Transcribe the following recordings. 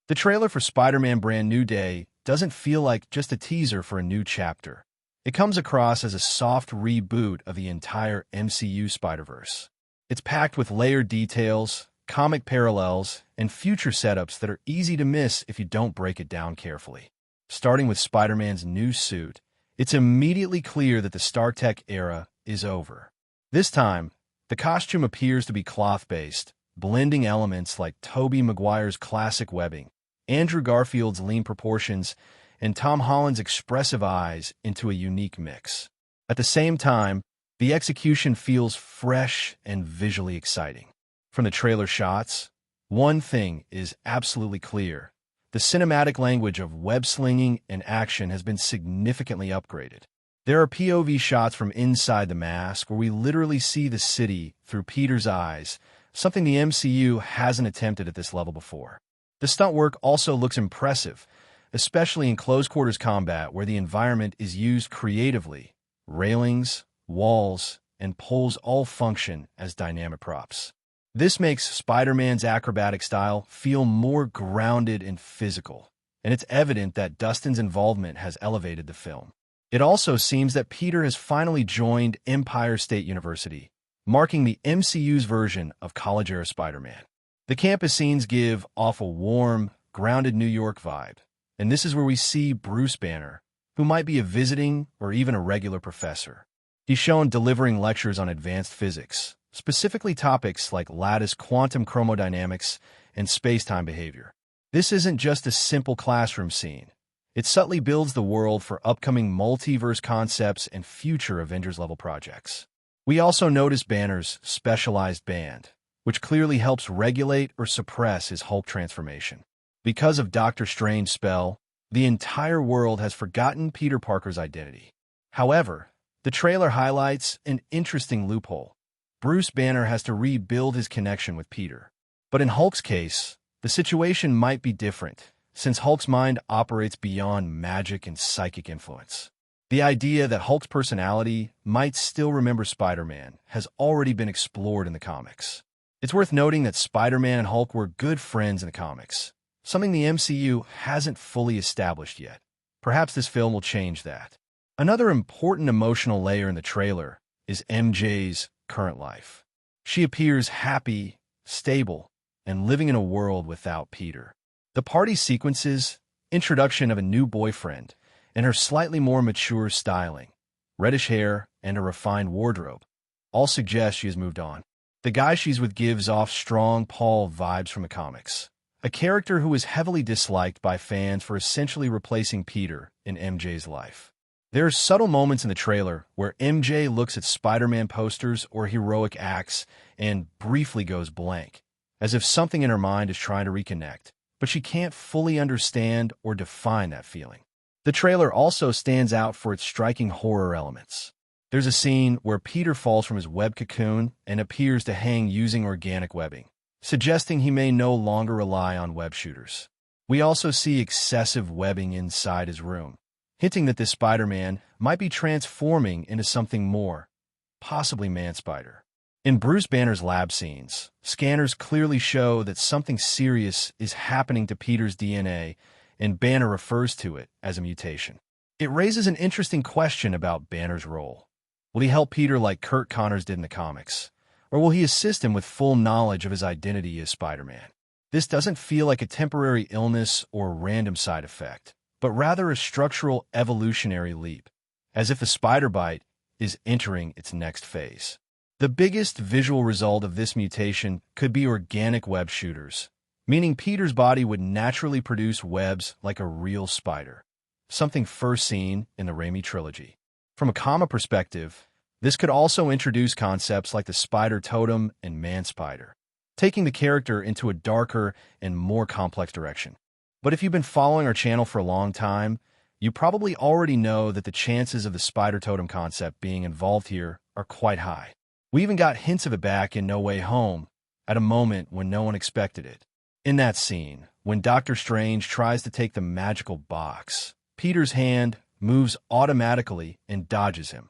The trailer for Spider-Man Brand New Day doesn't feel like just a teaser for a new chapter. It comes across as a soft reboot of the entire MCU Spider-Verse. It's packed with layered details, comic parallels, and future setups that are easy to miss if you don't break it down carefully. Starting with Spider-Man's new suit, it's immediately clear that the StarTech era is over. This time, the costume appears to be cloth-based, blending elements like Tobey Maguire's classic webbing, Andrew Garfield's lean proportions, and Tom Holland's expressive eyes into a unique mix. At the same time, the execution feels fresh and visually exciting. From the trailer shots, one thing is absolutely clear. The cinematic language of web-slinging and action has been significantly upgraded. There are POV shots from inside the mask where we literally see the city through Peter's eyes, something the MCU hasn't attempted at this level before. The stunt work also looks impressive, especially in close-quarters combat where the environment is used creatively. Railings, walls, and poles all function as dynamic props. This makes Spider-Man's acrobatic style feel more grounded and physical, and it's evident that Dustin's involvement has elevated the film. It also seems that Peter has finally joined Empire State University, marking the MCU's version of college-era Spider-Man. The campus scenes give off a warm, grounded New York vibe, and this is where we see Bruce Banner, who might be a visiting or even a regular professor. He's shown delivering lectures on advanced physics, specifically topics like lattice quantum chromodynamics and space-time behavior. This isn't just a simple classroom scene. It subtly builds the world for upcoming multiverse concepts and future Avengers-level projects. We also notice Banner's specialized band, which clearly helps regulate or suppress his Hulk transformation. Because of Doctor Strange's spell, the entire world has forgotten Peter Parker's identity. However, the trailer highlights an interesting loophole. Bruce Banner has to rebuild his connection with Peter. But in Hulk's case, the situation might be different, since Hulk's mind operates beyond magic and psychic influence. The idea that Hulk's personality might still remember Spider-Man has already been explored in the comics. It's worth noting that Spider-Man and Hulk were good friends in the comics, something the MCU hasn't fully established yet. Perhaps this film will change that. Another important emotional layer in the trailer is MJ's current life. She appears happy, stable, and living in a world without Peter. The party sequences, introduction of a new boyfriend, and her slightly more mature styling, reddish hair, and a refined wardrobe, all suggest she has moved on. The guy she's with gives off strong Paul vibes from the comics, a character who is heavily disliked by fans for essentially replacing Peter in MJ's life. There are subtle moments in the trailer where MJ looks at Spider-Man posters or heroic acts and briefly goes blank, as if something in her mind is trying to reconnect, but she can't fully understand or define that feeling. The trailer also stands out for its striking horror elements. There's a scene where Peter falls from his web cocoon and appears to hang using organic webbing, suggesting he may no longer rely on web shooters. We also see excessive webbing inside his room, hinting that this Spider-Man might be transforming into something more, possibly Man-Spider. In Bruce Banner's lab scenes, scanners clearly show that something serious is happening to Peter's DNA, and Banner refers to it as a mutation. It raises an interesting question about Banner's role. Will he help Peter like Kurt Connors did in the comics, or will he assist him with full knowledge of his identity as Spider-Man? This doesn't feel like a temporary illness or random side effect, but rather a structural evolutionary leap, as if the spider bite is entering its next phase. The biggest visual result of this mutation could be organic web shooters, meaning Peter's body would naturally produce webs like a real spider, something first seen in the Raimi trilogy. From a comic perspective, this could also introduce concepts like the Spider Totem Man-Spider, taking the character into a darker and more complex direction. But if you've been following our channel for a long time, you probably already know that the chances of the Spider Totem concept being involved here are quite high. We even got hints of it back in No Way Home, at a moment when no one expected it. In that scene, when Doctor Strange tries to take the magical box, Peter's hand moves automatically and dodges him,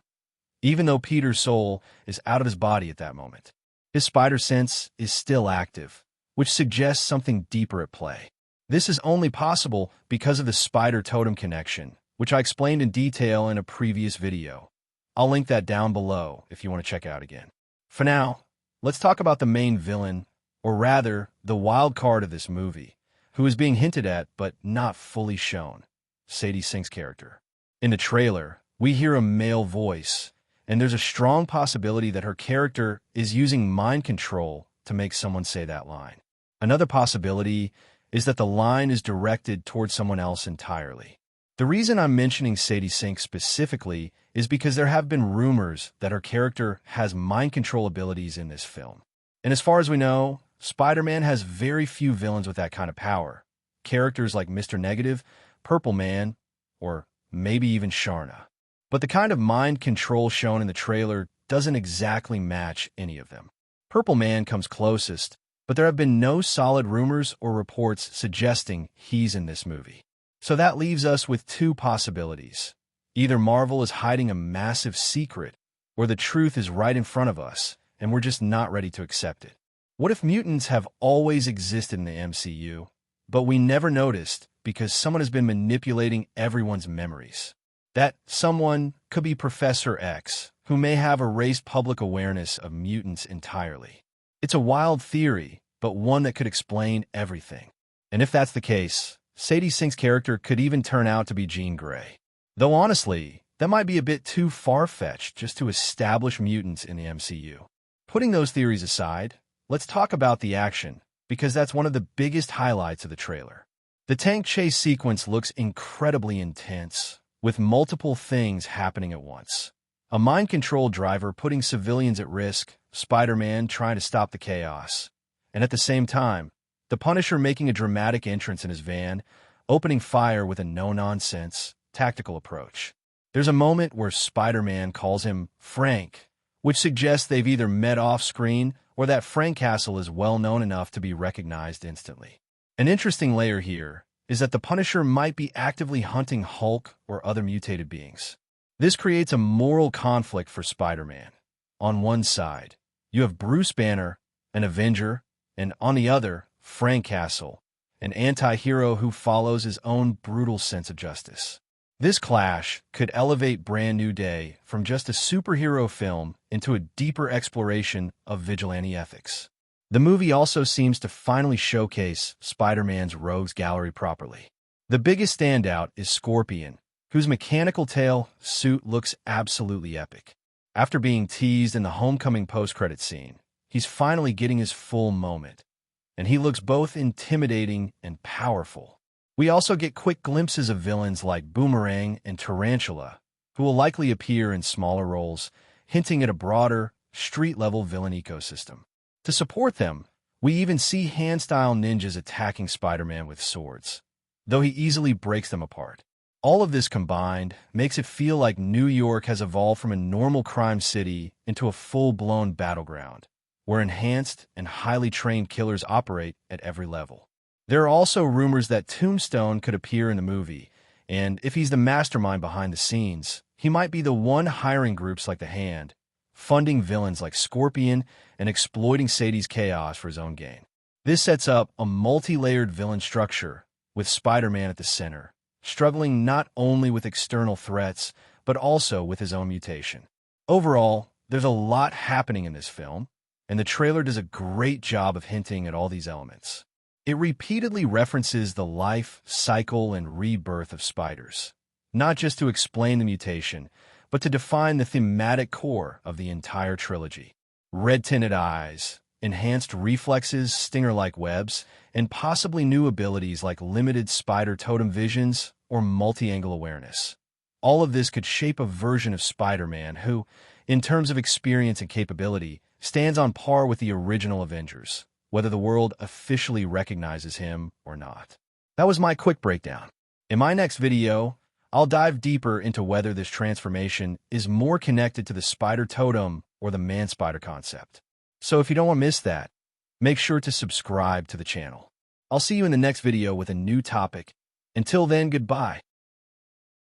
even though Peter's soul is out of his body at that moment. His spider sense is still active, which suggests something deeper at play. This is only possible because of the Spider Totem connection, which I explained in detail in a previous video. I'll link that down below if you want to check it out again. For now, let's talk about the main villain, or rather, the wild card of this movie, who is being hinted at but not fully shown, Sadie Sink's character. In the trailer, we hear a male voice, and there's a strong possibility that her character is using mind control to make someone say that line. Another possibility is that the line is directed towards someone else entirely. The reason I'm mentioning Sadie Sink specifically is because there have been rumors that her character has mind control abilities in this film. And as far as we know, Spider-Man has very few villains with that kind of power. Characters like Mr. Negative, Purple Man, or maybe even Sharna. But the kind of mind control shown in the trailer doesn't exactly match any of them. Purple Man comes closest, but there have been no solid rumors or reports suggesting he's in this movie. So that leaves us with two possibilities. Either Marvel is hiding a massive secret, or the truth is right in front of us, and we're just not ready to accept it. What if mutants have always existed in the MCU, but we never noticed because someone has been manipulating everyone's memories? That someone could be Professor X, who may have erased public awareness of mutants entirely. It's a wild theory, but one that could explain everything. And if that's the case, Sadie Sink's character could even turn out to be Jean Grey. Though honestly, that might be a bit too far-fetched just to establish mutants in the MCU. Putting those theories aside, let's talk about the action, because that's one of the biggest highlights of the trailer. The tank chase sequence looks incredibly intense, with multiple things happening at once. A mind control driver putting civilians at risk, Spider-Man trying to stop the chaos, and at the same time, the Punisher making a dramatic entrance in his van, opening fire with a no-nonsense, tactical approach. There's a moment where Spider-Man calls him Frank, which suggests they've either met off-screen or that Frank Castle is well-known enough to be recognized instantly. An interesting layer here is that the Punisher might be actively hunting Hulk or other mutated beings. This creates a moral conflict for Spider-Man. On one side, you have Bruce Banner, an Avenger, and on the other, Frank Castle, an anti-hero who follows his own brutal sense of justice. This clash could elevate Brand New Day from just a superhero film into a deeper exploration of vigilante ethics. The movie also seems to finally showcase Spider-Man's rogues gallery properly. The biggest standout is Scorpion, whose mechanical tail suit looks absolutely epic. After being teased in the Homecoming post-credit scene, he's finally getting his full moment, and he looks both intimidating and powerful. We also get quick glimpses of villains like Boomerang and Tarantula, who will likely appear in smaller roles, hinting at a broader, street-level villain ecosystem. To support them, we even see hand-style ninjas attacking Spider-Man with swords, though he easily breaks them apart. All of this combined makes it feel like New York has evolved from a normal crime city into a full-blown battleground, where enhanced and highly trained killers operate at every level. There are also rumors that Tombstone could appear in the movie, and if he's the mastermind behind the scenes, he might be the one hiring groups like The Hand, funding villains like Scorpion, and exploiting Sadie's chaos for his own gain. This sets up a multi-layered villain structure, with Spider-Man at the center, struggling not only with external threats, but also with his own mutation. Overall, there's a lot happening in this film, and the trailer does a great job of hinting at all these elements. It repeatedly references the life, cycle, and rebirth of spiders, not just to explain the mutation, but to define the thematic core of the entire trilogy. Red-tinted eyes, enhanced reflexes, stinger-like webs, and possibly new abilities like limited spider totem visions or multi-angle awareness. All of this could shape a version of Spider-Man who, in terms of experience and capability, stands on par with the original Avengers, whether the world officially recognizes him or not. That was my quick breakdown. In my next video, I'll dive deeper into whether this transformation is more connected to the Spider Totem or the Man-Spider concept. So if you don't want to miss that, make sure to subscribe to the channel. I'll see you in the next video with a new topic. Until then, goodbye.